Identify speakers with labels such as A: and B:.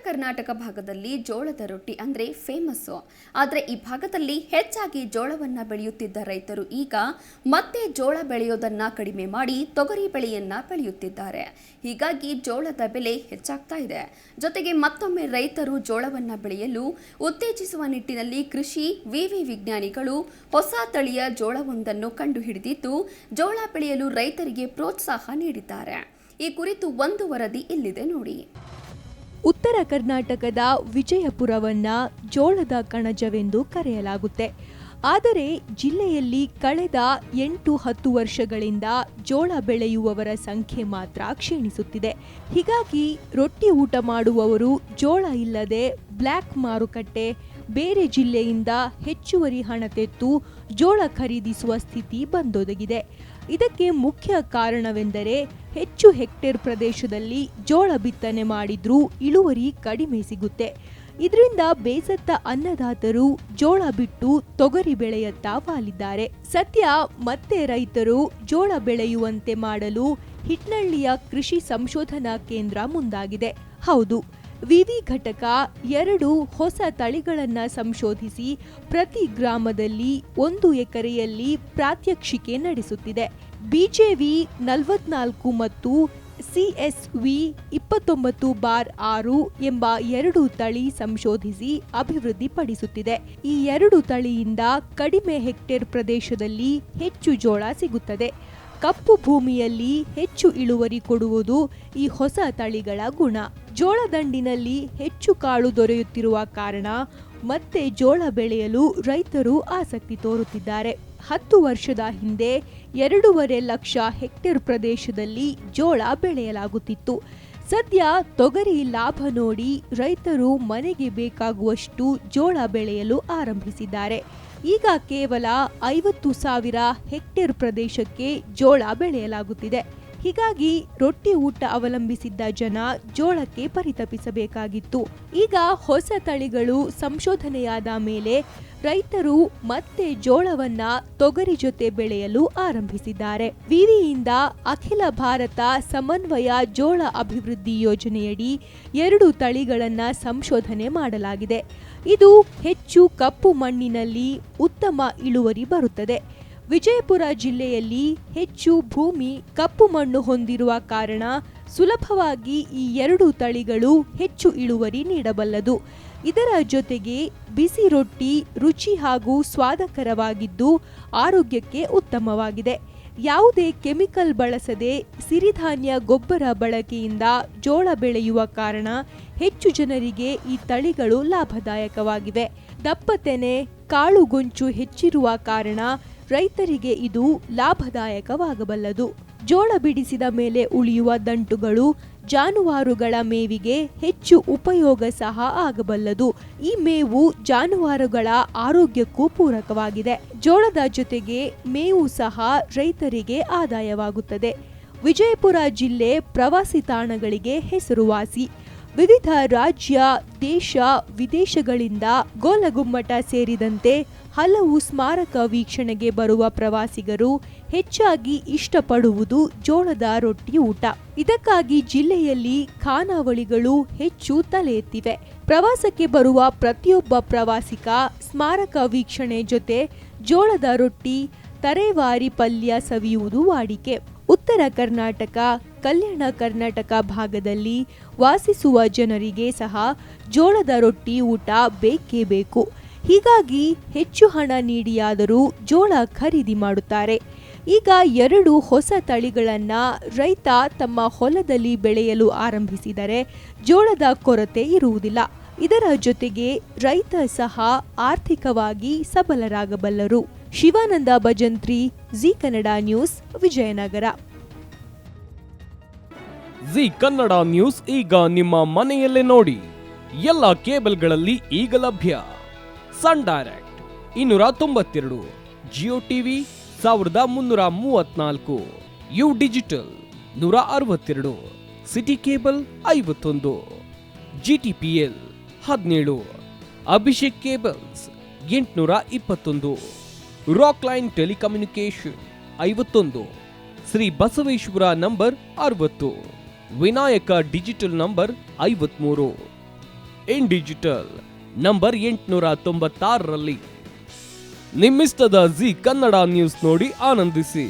A: ಕರ್ನಾಟಕ ಭಾಗದಲ್ಲಿ ಜೋಳದ ರೊಟ್ಟಿ ಅಂದರೆ ಫೇಮಸ್ಸು. ಆದರೆ ಈ ಭಾಗದಲ್ಲಿ ಹೆಚ್ಚಾಗಿ ಜೋಳವನ್ನು ಬೆಳೆಯುತ್ತಿದ್ದ ರೈತರು ಈಗ ಮತ್ತೆ ಜೋಳ ಬೆಳೆಯೋದನ್ನು ಕಡಿಮೆ ಮಾಡಿ ತೊಗರಿ ಬೆಳೆಯನ್ನು ಬೆಳೆಯುತ್ತಿದ್ದಾರೆ. ಹೀಗಾಗಿ ಜೋಳದ ಬೆಲೆ ಹೆಚ್ಚಾಗ್ತಾ ಇದೆ. ಜೊತೆಗೆ ಮತ್ತೊಮ್ಮೆ ರೈತರು ಜೋಳವನ್ನು ಬೆಳೆಯಲು ಉತ್ತೇಜಿಸುವ ನಿಟ್ಟಿನಲ್ಲಿ ಕೃಷಿ ವಿವಿ ವಿಜ್ಞಾನಿಗಳು ಹೊಸ ತಳಿಯ ಜೋಳವೊಂದನ್ನು ಕಂಡುಹಿಡಿದಿದ್ದು ಜೋಳ ಬೆಳೆಯಲು ರೈತರಿಗೆ ಪ್ರೋತ್ಸಾಹ ನೀಡಿದ್ದಾರೆ. ಈ ಕುರಿತು ಒಂದು ವರದಿ ಇಲ್ಲಿದೆ ನೋಡಿ.
B: ಉತ್ತರ ಕರ್ನಾಟಕದ ವಿಜಯಪುರವನ್ನ ಜೋಳದ ಕಣಜವೆಂದು ಕರೆಯಲಾಗುತ್ತೆ. ಆದರೆ ಜಿಲ್ಲೆಯಲ್ಲಿ ಕಳೆದ 8-10 ವರ್ಷಗಳಿಂದ ಜೋಳ ಬೆಳೆಯುವವರ ಸಂಖ್ಯೆ ಮಾತ್ರ ಕ್ಷೀಣಿಸುತ್ತಿದೆ. ಹೀಗಾಗಿ ರೊಟ್ಟಿ ಊಟ ಮಾಡುವವರು ಜೋಳ ಇಲ್ಲದೆ ಬ್ಲ್ಯಾಕ್ ಮಾರುಕಟ್ಟೆ, ಬೇರೆ ಜಿಲ್ಲೆಯಿಂದ ಹೆಚ್ಚುವರಿ ಹಣ ತೆತ್ತು ಜೋಳ ಖರೀದಿಸುವ ಸ್ಥಿತಿ ಬಂದೊದಗಿದೆ. ಇದಕ್ಕೆ ಮುಖ್ಯ ಕಾರಣವೆಂದರೆ ಹೆಚ್ಚು ಹೆಕ್ಟೇರ್ ಪ್ರದೇಶದಲ್ಲಿ ಜೋಳ ಬಿತ್ತನೆ ಮಾಡಿದ್ರೂ ಇಳುವರಿ ಕಡಿಮೆ ಸಿಗುತ್ತೆ. ಇದರಿಂದ ಬೇಸತ್ತ ಅನ್ನದಾತರು ಜೋಳ ಬಿಟ್ಟು ತೊಗರಿ ಬೆಳೆಯತ್ತ ವಾಲಿದ್ದಾರೆ. ಸದ್ಯ ಮತ್ತೆ ರೈತರು ಜೋಳ ಬೆಳೆಯುವಂತೆ ಮಾಡಲು ಹಿಟ್ನಳ್ಳಿಯ ಕೃಷಿ ಸಂಶೋಧನಾ ಕೇಂದ್ರ ಮುಂದಾಗಿದೆ. ಹೌದು, ವಿವಿ ಘಟಕ 2 ಹೊಸ ತಳಿಗಳನ್ನು ಸಂಶೋಧಿಸಿ ಪ್ರತಿ ಗ್ರಾಮದಲ್ಲಿ 1 ಎಕರೆಯಲ್ಲಿ ಪ್ರಾತ್ಯಕ್ಷಿಕೆ ನಡೆಸುತ್ತಿದೆ. ಬಿಜೆವಿ 44 ಮತ್ತು CSV 29/6 ಎಂಬ 2 ತಳಿ ಸಂಶೋಧಿಸಿ ಅಭಿವೃದ್ಧಿಪಡಿಸುತ್ತಿದೆ. ಈ 2 ತಳಿಯಿಂದ ಕಡಿಮೆ ಹೆಕ್ಟೇರ್ ಪ್ರದೇಶದಲ್ಲಿ ಹೆಚ್ಚು ಜೋಳ ಸಿಗುತ್ತದೆ. ಕಪ್ಪು ಭೂಮಿಯಲ್ಲಿ ಹೆಚ್ಚು ಇಳುವರಿ ಕೊಡುವುದು ಈ ಹೊಸ ತಳಿಗಳ ಗುಣ. ಜೋಳದಂಡಿನಲ್ಲಿ ಹೆಚ್ಚು ಕಾಳು ದೊರೆಯುತ್ತಿರುವ ಕಾರಣ ಮತ್ತೆ ಜೋಳ ಬೆಳೆಯಲು ರೈತರು ಆಸಕ್ತಿ ತೋರುತ್ತಿದ್ದಾರೆ. 10 ವರ್ಷದ ಹಿಂದೆ 2.5 ಲಕ್ಷ ಹೆಕ್ಟೇರ್ ಪ್ರದೇಶದಲ್ಲಿ ಜೋಳ ಬೆಳೆಯಲಾಗುತ್ತಿತ್ತು. ಸದ್ಯ ತೊಗರಿ ಲಾಭ ನೋಡಿ ರೈತರು ಮನೆಗೆ ಬೇಕಾಗುವಷ್ಟು ಜೋಳ ಬೆಳೆಯಲು ಆರಂಭಿಸಿದ್ದಾರೆ. ಈಗ ಕೇವಲ 50,000 ಹೆಕ್ಟೇರ್ ಪ್ರದೇಶಕ್ಕೆ ಜೋಳ ಬೆಳೆಯಲಾಗುತ್ತಿದೆ. ಹೀಗಾಗಿ ರೊಟ್ಟಿ ಊಟ ಅವಲಂಬಿಸಿದ್ದ ಜನ ಜೋಳಕ್ಕೆ ಪರಿತಪಿಸಬೇಕಾಗಿತ್ತು. ಈಗ ಹೊಸ ತಳಿಗಳು ಸಂಶೋಧನೆಯಾದ ಮೇಲೆ ರೈತರು ಮತ್ತೆ ಜೋಳವನ್ನ ತೊಗರಿ ಜೊತೆ ಬೆಳೆಯಲು ಆರಂಭಿಸಿದ್ದಾರೆ. ವಿವಿಯಿಂದ ಅಖಿಲ ಭಾರತ ಸಮನ್ವಯ ಜೋಳ ಅಭಿವೃದ್ಧಿ ಯೋಜನೆಯಡಿ 2 ತಳಿಗಳನ್ನ ಸಂಶೋಧನೆ ಮಾಡಲಾಗಿದೆ. ಇದು ಹೆಚ್ಚು ಕಪ್ಪು ಮಣ್ಣಿನಲ್ಲಿ ಉತ್ತಮ ಇಳುವರಿ ಬರುತ್ತದೆ. ವಿಜಯಪುರ ಜಿಲ್ಲೆಯಲ್ಲಿ ಹೆಚ್ಚು ಭೂಮಿ ಕಪ್ಪು ಮಣ್ಣು ಹೊಂದಿರುವ ಕಾರಣ ಸುಲಭವಾಗಿ ಈ 2 ತಳಿಗಳು ಹೆಚ್ಚು ಇಳುವರಿ ನೀಡಬಲ್ಲದು. ಇದರ ಜೊತೆಗೆ ಬಿಸಿ ರೊಟ್ಟಿ ರುಚಿ ಹಾಗೂ ಸ್ವಾದಕರವಾಗಿದ್ದು ಆರೋಗ್ಯಕ್ಕೆ ಉತ್ತಮವಾಗಿದೆ. ಯಾವುದೇ ಕೆಮಿಕಲ್ ಬಳಸದೆ ಸಿರಿಧಾನ್ಯ ಗೊಬ್ಬರ ಬಳಕೆಯಿಂದ ಜೋಳ ಬೆಳೆಯುವ ಕಾರಣ ಹೆಚ್ಚು ಜನರಿಗೆ ಈ ತಳಿಗಳು ಲಾಭದಾಯಕವಾಗಿವೆ. ದಪ್ಪತೆನೆ, ಕಾಳು ಗೊಂಚು ಹೆಚ್ಚಿರುವ ಕಾರಣ ರೈತರಿಗೆ ಇದು ಲಾಭದಾಯಕವಾಗಬಲ್ಲದು. ಜೋಳ ಬಿಡಿಸಿದ ಮೇಲೆ ಉಳಿಯುವ ದಂಟುಗಳು ಜಾನುವಾರುಗಳ ಮೇವಿಗೆ ಹೆಚ್ಚು ಉಪಯೋಗ ಸಹ ಆಗಬಲ್ಲದು. ಈ ಮೇವು ಜಾನುವಾರುಗಳ ಆರೋಗ್ಯಕ್ಕೂ ಪೂರಕವಾಗಿದೆ. ಜೋಳದ ಜೊತೆಗೆ ಮೇವು ಸಹ ರೈತರಿಗೆ ಆದಾಯವಾಗುತ್ತದೆ. ವಿಜಯಪುರ ಜಿಲ್ಲೆ ಪ್ರವಾಸಿ ತಾಣಗಳಿಗೆ ಹೆಸರುವಾಸಿ. ವಿವಿಧ ರಾಜ್ಯ, ದೇಶ, ವಿದೇಶಗಳಿಂದ ಗೋಲಗುಮ್ಮಟ ಸೇರಿದಂತೆ ಹಲವು ಸ್ಮಾರಕ ವೀಕ್ಷಣೆಗೆ ಬರುವ ಪ್ರವಾಸಿಗರು ಹೆಚ್ಚಾಗಿ ಇಷ್ಟಪಡುವುದು ಜೋಳದ ರೊಟ್ಟಿ ಊಟ. ಇದಕ್ಕಾಗಿ ಜಿಲ್ಲೆಯಲ್ಲಿ ಖಾನಾವಳಿಗಳು ಹೆಚ್ಚು ತಲೆ ಎತ್ತಿವೆ. ಪ್ರವಾಸಕ್ಕೆ ಬರುವ ಪ್ರತಿಯೊಬ್ಬ ಪ್ರವಾಸಿಗ ಸ್ಮಾರಕ ವೀಕ್ಷಣೆ ಜೊತೆ ಜೋಳದ ರೊಟ್ಟಿ, ತರೇವಾರಿ ಪಲ್ಯ ಸವಿಯುವುದು ವಾಡಿಕೆ. ಉತ್ತರ ಕರ್ನಾಟಕ, ಕಲ್ಯಾಣ ಕರ್ನಾಟಕ ಭಾಗದಲ್ಲಿ ವಾಸಿಸುವ ಜನರಿಗೆ ಸಹ ಜೋಳದ ರೊಟ್ಟಿ ಊಟ ಬೇಕೇ ಬೇಕು. ಹೀಗಾಗಿ ಹೆಚ್ಚು ಹಣ ನೀಡಿಯಾದರೂ ಜೋಳ ಖರೀದಿ ಮಾಡುತ್ತಾರೆ. ಈಗ 2 ಹೊಸ ತಳಿಗಳನ್ನ ರೈತ ತಮ್ಮ ಹೊಲದಲ್ಲಿ ಬೆಳೆಯಲು ಆರಂಭಿಸಿದರೆ ಜೋಳದ ಕೊರತೆ ಇರುವುದಿಲ್ಲ. ಇದರ ಜೊತೆಗೆ ರೈತ ಸಹ ಆರ್ಥಿಕವಾಗಿ ಸಬಲರಾಗಬಲ್ಲರು. Shivananda Bhajantri, Zee Kannada news, Vijayanagara.
C: Zee Kannada news ಈಗ ನಿಮ್ಮ ಮನೆಯಲ್ಲೇ ನೋಡಿ. ಎಲ್ಲ ಕೇಬಲ್ಗಳಲ್ಲಿ ಈಗ ಲಭ್ಯ. Sun Direct 292, Jio TV 1334, U digital 162, city cable 51, GTPL 17, Abhishek cables 821, rock line telecommunication 51, Shri Basaveshwara number 60, Vinayaka digital number 53, in digital number 896ರಲ್ಲಿ. ನಿಮ್ಮಿಸ್ತದ ಜಿ ಕನ್ನಡ ನ್ಯೂಸ್ ನೋಡಿ ಆನಂದಿಸಿ.